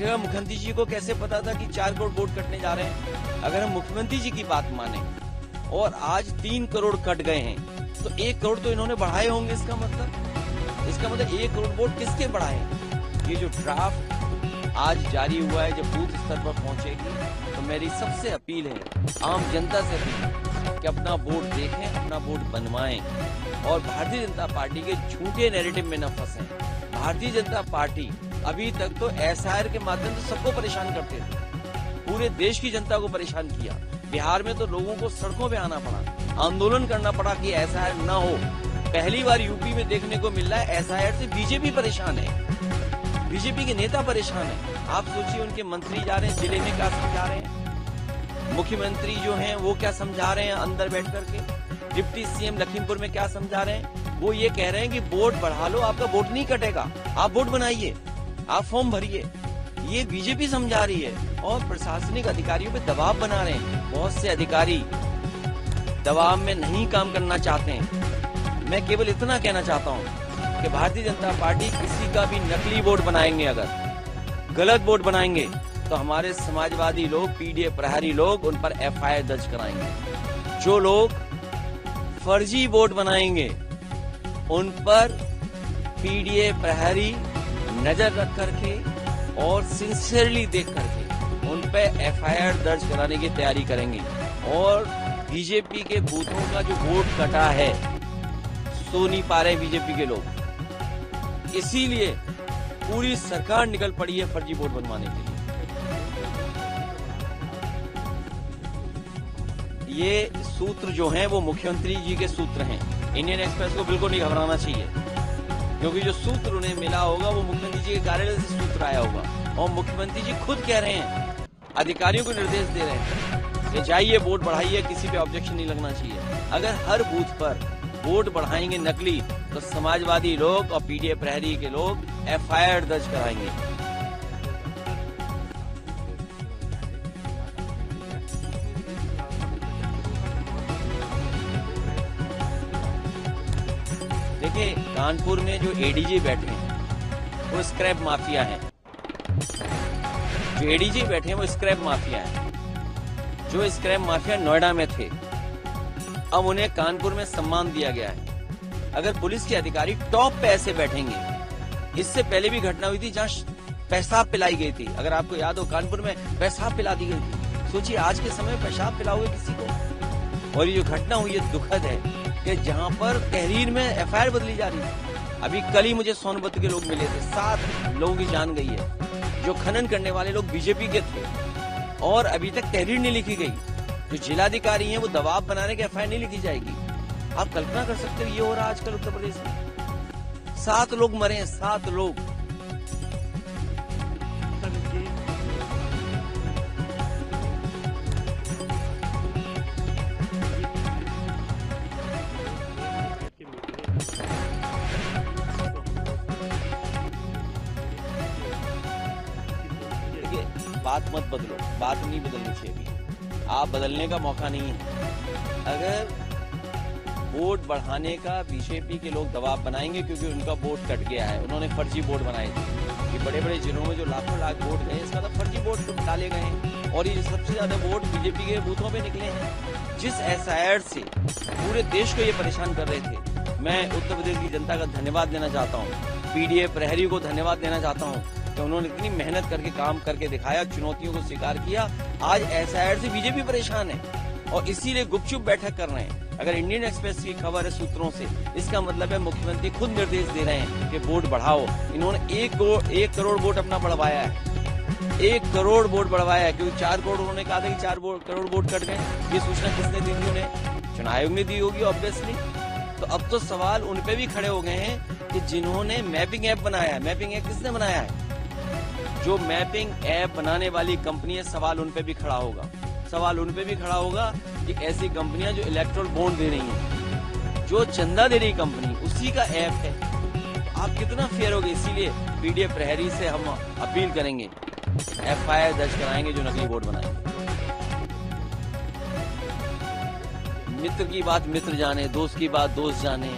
आखिर मुख्यमंत्री जी को कैसे पता था कि 4 करोड़ वोट कटने जा रहे हैं? अगर हम मुख्यमंत्री जी की बात माने और आज 3 करोड़ कट गए हैं तो 1 करोड़ तो इन्होंने बढ़ाए होंगे। इसका मतलब 1 करोड़ वोट किसके बढ़ाए? ये जो ड्राफ्ट आज जारी हुआ है, जब बूथ स्तर पर पहुंचेगी तो मेरी सबसे अपील है, आम जनता से अपील कि अपना वोट देखें, अपना वोट बनवाएं और भारतीय जनता पार्टी के झूठे नैरेटिव में न फंसें। भारतीय जनता पार्टी अभी तक तो एसआईआर के माध्यम से सबको परेशान करते थे, पूरे देश की जनता को परेशान किया। बिहार में तो लोगों को सड़कों पे आना पड़ा, आंदोलन करना पड़ा कि एसआईआर न हो। पहली बार यूपी में देखने को मिल रहा है एसआईआर से बीजेपी परेशान है, बीजेपी के नेता परेशान है। आप सोचिए, उनके मंत्री जा रहे हैं जिले में, क्या समझा रहे हैं? मुख्यमंत्री जो हैं वो क्या समझा रहे हैं अंदर बैठ करके? डिप्टी सीएम लखीमपुर में क्या समझा रहे हैं? वो ये कह रहे हैं कि वोट बढ़ा लो, आपका वोट नहीं कटेगा, आप वोट बनाइए, आप फॉर्म भरिए। ये बीजेपी समझा रही है और प्रशासनिक अधिकारियों पे दबाव बना रहे हैं। बहुत से अधिकारी दबाव में नहीं काम करना चाहते हैं। मैं केवल इतना कहना चाहता हूं कि भारतीय जनता पार्टी किसी का भी नकली वोट बनाएंगे, अगर गलत वोट बनाएंगे तो हमारे समाजवादी लोग, पीडीए प्रहरी लोग उन पर एफआईआर दर्ज कराएंगे। जो लोग फर्जी वोट बनाएंगे उन पर पीडीए प्रहरी नजर रख करके और सिंसियरली देख करके उन पे एफआईआर दर्ज कराने की तैयारी करेंगे। और बीजेपी के बूथों का जो वोट कटा है, सो नहीं पा रहे बीजेपी के लोग, इसीलिए पूरी सरकार निकल पड़ी है फर्जी वोट बनवाने के लिए। ये सूत्र जो हैं वो मुख्यमंत्री जी के सूत्र हैं। इंडियन एक्सप्रेस को बिल्कुल नहीं घबराना चाहिए, क्योंकि जो सूत्र उन्हें मिला होगा वो मुख्यमंत्री जी के कार्यालय से सूत्र आया होगा। और मुख्यमंत्री जी खुद कह रहे हैं, अधिकारियों को निर्देश दे रहे हैं कि जाइए वोट बढ़ाइए, किसी पे ऑब्जेक्शन नहीं लगना चाहिए। अगर हर बूथ पर वोट बढ़ाएंगे नकली तो समाजवादी लोग और पीडीए प्रहरी के लोग एफआईआर दर्ज कराएंगे। देखिए, कानपुर में जो एडीजी बैठे हैं वो स्क्रैप माफिया हैं। जो एडीजी बैठे हैं वो स्क्रैप माफिया हैं। जो स्क्रैप माफिया नोएडा में थे, अब उन्हें कानपुर में सम्मान दिया गया है। अगर पुलिस के अधिकारी टॉप पे ऐसे बैठेंगे, इससे पहले भी घटना हुई थी जहां पेशाब पिलाई गई थी। अगर आपको याद हो, कानपुर में पेशाब पिला दी गई थी। सोचिए, आज के समय में पेशाब पिलाओगे किसी को? और ये जो घटना हुई है दुखद है कि जहां पर तहरीर में एफआईआर बदली जा रही है। अभी कल ही मुझे सोनभद्र के लोग मिले थे, 7 लोगों की जान गई है। जो खनन करने वाले लोग बीजेपी के थे और अभी तक तहरीर नहीं लिखी गई। जो जिलाधिकारी हैं वो दबाव बनाने की एफआईआर नहीं लिखी जाएगी। आप कल्पना कर सकते हो ये हो रहा आजकल उत्तर प्रदेश में। 7 लोग मरे हैं, 7 लोग। देखिए, बात मत बदलो, बात नहीं बदलनी चाहिए। आप बदलने का मौका नहीं है। अगर वोट बढ़ाने का बीजेपी के लोग दबाव बनाएंगे, क्योंकि उनका वोट कट गया है, उन्होंने फर्जी वोट बनाए थे। ये बड़े बड़े जिलों में जो लाखों लाख वोट गए, इसका मतलब फर्जी वोट डाले गए हैं। और ये सबसे ज्यादा वोट बीजेपी के बूथों पे निकले हैं। जिस एसआईआर से पूरे देश को ये परेशान कर रहे थे, मैं उत्तर प्रदेश की जनता का धन्यवाद देना चाहता हूँ, पीडीए प्रहरी को धन्यवाद देना चाहता हूँ कि उन्होंने इतनी मेहनत करके काम करके दिखाया, चुनौतियों को स्वीकार किया। आज एसआईआर से बीजेपी परेशान है और इसीलिए गुपचुप बैठक कर रहे हैं। अगर इंडियन एक्सप्रेस की खबर है सूत्रों से, इसका मतलब है मुख्यमंत्री खुद निर्देश दे रहे हैं कि वोट बढ़ाओ। इन्होंने 1 करोड़ वोट अपना बढ़वाया है, 1 करोड़ वोट बढ़वाया है, क्योंकि 4 करोड़ उन्होंने कहा था कि 4 करोड़ वोट कट गए। ये सूचना किसने दी थी उन्हें? चुनाव आयोग ने दी होगी ऑब्वियसली। तो अब तो सवाल उन पे भी खड़े हो गए हैं कि जिन्होंने मैपिंग ऐप बनाया है। मैपिंग ऐप किसने बनाया है? जो मैपिंग ऐप बनाने वाली कंपनी है, सवाल उन पे भी खड़ा होगा। सवाल उन पे भी खड़ा होगा कि ऐसी कंपनियां जो इलेक्ट्रल बॉन्ड दे रही हैं, जो चंदा दे रही कंपनी, उसी का ऐप है। तो आप कितना फेयर होगे? इसीलिए पीडीए प्रहरी से हम अपील करेंगे, एफआईआर दर्ज कराएंगे जो नकली वोट बनाएंगे। मित्र की बात मित्र जाने, दोस्त की बात दोस्त जाने,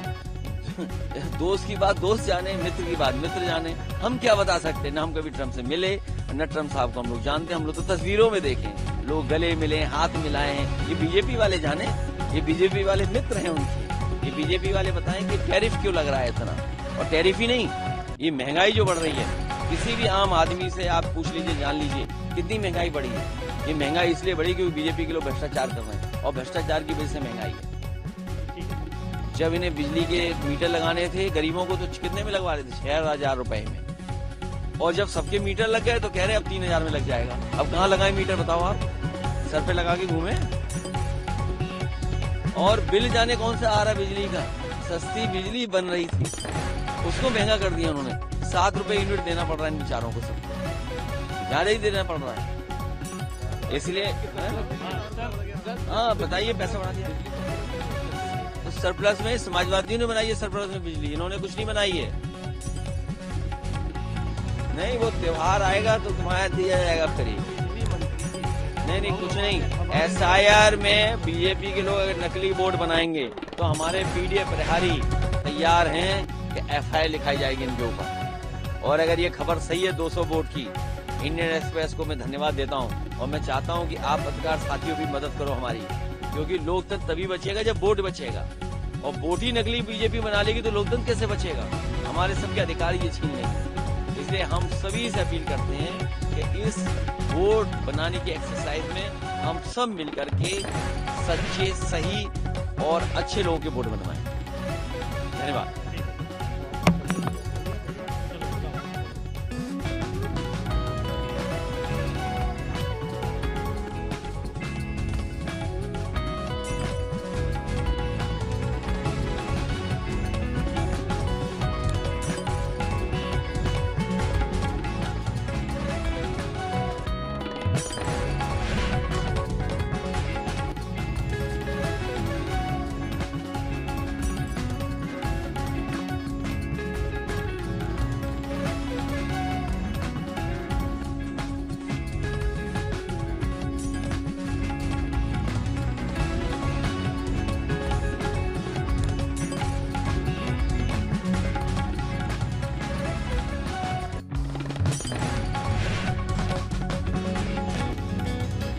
दोस्त की बात दोस्त जाने, मित्र की बात मित्र जाने। हम क्या बता सकते हैं? ना हम कभी ट्रम्प से मिले, नटरम साहब को हम लोग जानते हैं, हम लोग तो तस्वीरों में देखे हैं, लोग गले मिले, हाथ मिलाए हैं। ये बीजेपी वाले जाने, ये बीजेपी वाले मित्र हैं उनके। ये बीजेपी वाले बताएं कि टैरिफ क्यों लग रहा है इतना, और टैरिफ ही नहीं, ये महंगाई जो बढ़ रही है, किसी भी आम आदमी से आप पूछ लीजिए, जान लीजिए कितनी महंगाई बढ़ी है। ये महंगाई इसलिए बढ़ी क्योंकि बीजेपी के लोग भ्रष्टाचार कर रहे हैं, और भ्रष्टाचार की वजह से महंगाई है। जब इन्हें बिजली के मीटर लगाने थे गरीबों को, तो कितने में लगवा रहे थे? 6,000 रुपए में, और जब सबके मीटर लग गए तो कह रहे अब 3,000 में लग जाएगा। अब कहाँ लगाए मीटर बताओ आप? सर पे लगा के घूमे। और बिल जाने कौन सा आ रहा है बिजली का? सस्ती बिजली बन रही थी, उसको महंगा कर दिया उन्होंने। 7 रुपए यूनिट देना पड़ रहा है इन बेचारों को, सबको ज्यादा ही देना पड़ रहा है। इसलिए हाँ बताइए, पैसा बढ़ा दिया। तो सरप्लस में समाजवादियों ने बनाई है, सरप्लस में बिजली, इन्होंने कुछ नहीं बनाई है। नहीं, वो त्योहार आएगा तो तुम्हारा दिया जाएगा फ्री। नहीं, कुछ नहीं। SIR में बीजेपी के लोग अगर नकली वोट बनाएंगे तो हमारे पीडीए प्रहारी तैयार हैं कि FIR लिखाई जाएगी इनके ऊपर। और अगर ये खबर सही है 200 वोट की, इंडियन एक्सप्रेस को मैं धन्यवाद देता हूं, और मैं चाहता हूं कि आप पत्रकार साथियों की मदद करो हमारी, क्योंकि लोकतंत्र तभी बचेगा जब वोट बचेगा। और वोट ही नकली बीजेपी बना लेगी तो लोकतंत्र कैसे बचेगा? हमारे सबके अधिकार ये छीन लेंगे। इसलिए हम सभी से अपील करते हैं कि इस वोट बनाने की एक्सरसाइज में हम सब मिलकर के सच्चे, सही और अच्छे लोगों के वोट बनवाएं। धन्यवाद।